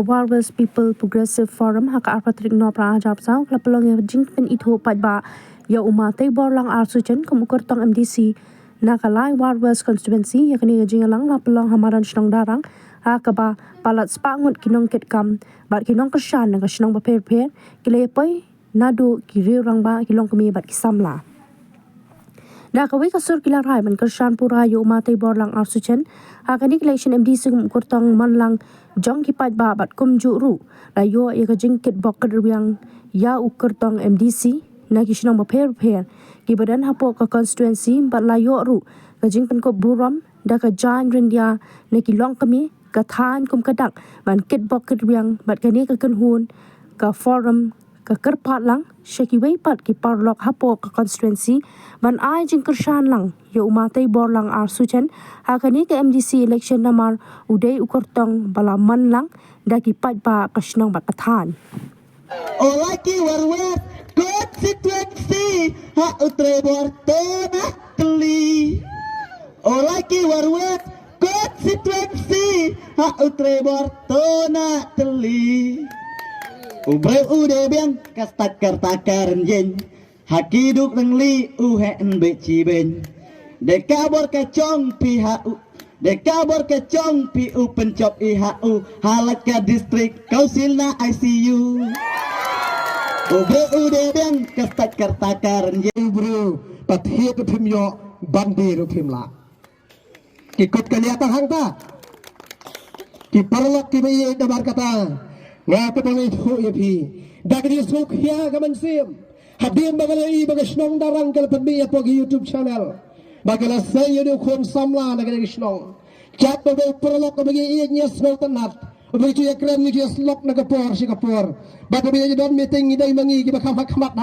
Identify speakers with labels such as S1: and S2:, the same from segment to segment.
S1: Warriors People Progressive Forum hak arpatrik no prajab sau klapelong ya jing Pynithuh Paitbah ya umate borlang arsuchen kum Kyrtong Mdc nakalai Warriors constituency ya kini jing lang lapelong Madan Darrang hakaba palat spangut kinong ketkam bat kinong keshan nang kesnong baper kilepoi nadu kirirang ba kilong kami bat kisamla dah kawi kasur kilarai man keshan pura ya umate borlang arsuchen hakani election MDC kum Kyrtong manlang jong ki Paitbah bat kum juru layo ya ka jingkit bok kedriang ya Kyrtong MDC na kisnong baper ki badan hapo ka constituency bat layo ru ka jingpen ko buram da ka jan rindia na kilong kami ka than kum kadak man kit bok kedriang bat kani ka kenhun ka forum ka kerpat lang syaki wei pat ki parlok hapo ka constituency man ai jing kershan lang ya umate borlang arsuchen hakani ka MDC election namar udai Kyrtong balaman lang da ki Paitbah kasnong bakathan
S2: Olaki warwet constituency ha utre bortona teli Olaki warwet constituency ha utre bortona teli Ubre ude biang kastak kartakaran jen hakiduk nang li uhen beci ben dekabor kacong pihau dekabor kacong pi pencop ihau halaka distrik kausilna ICU Ubre ude biang kastak kartakaran jen
S3: bro pathie to phimyo bandi ro phimla kikot kaliata hangta ki parlok ki be dabar kata nga Pynithuh ya phi dagri sukhya gaman sim hadim bagalai bagasnong darang kal pami apo YouTube channel bagala sayo do khom samla nagari gisnong chat to parlok bagi inya snoltanat begitu ya kram ni dia slok nagapor si kapor bato bi don meeting idai mangi ki khmat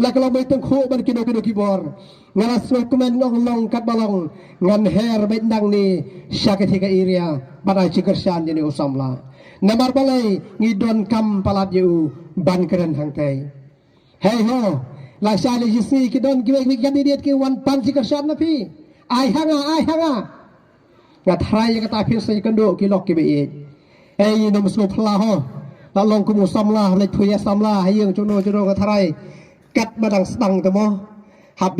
S3: la kalau betung kho ban kido kibor ngala so kumen ngong long kat balong ngan her bendang ni syakati ka area badai cikersan ni usamla namar balai ngidon kam palat yu ban keren hangkai hey ho la sali jisi kidon kiwe kandidat ki wan pan cikersan na pi ai hanga ngat hai kata phir sai kando kilok ki be hey nom so phla ho la long kumu samla le thuya samla hayeng chono ka tharai kat badang stang tamo hab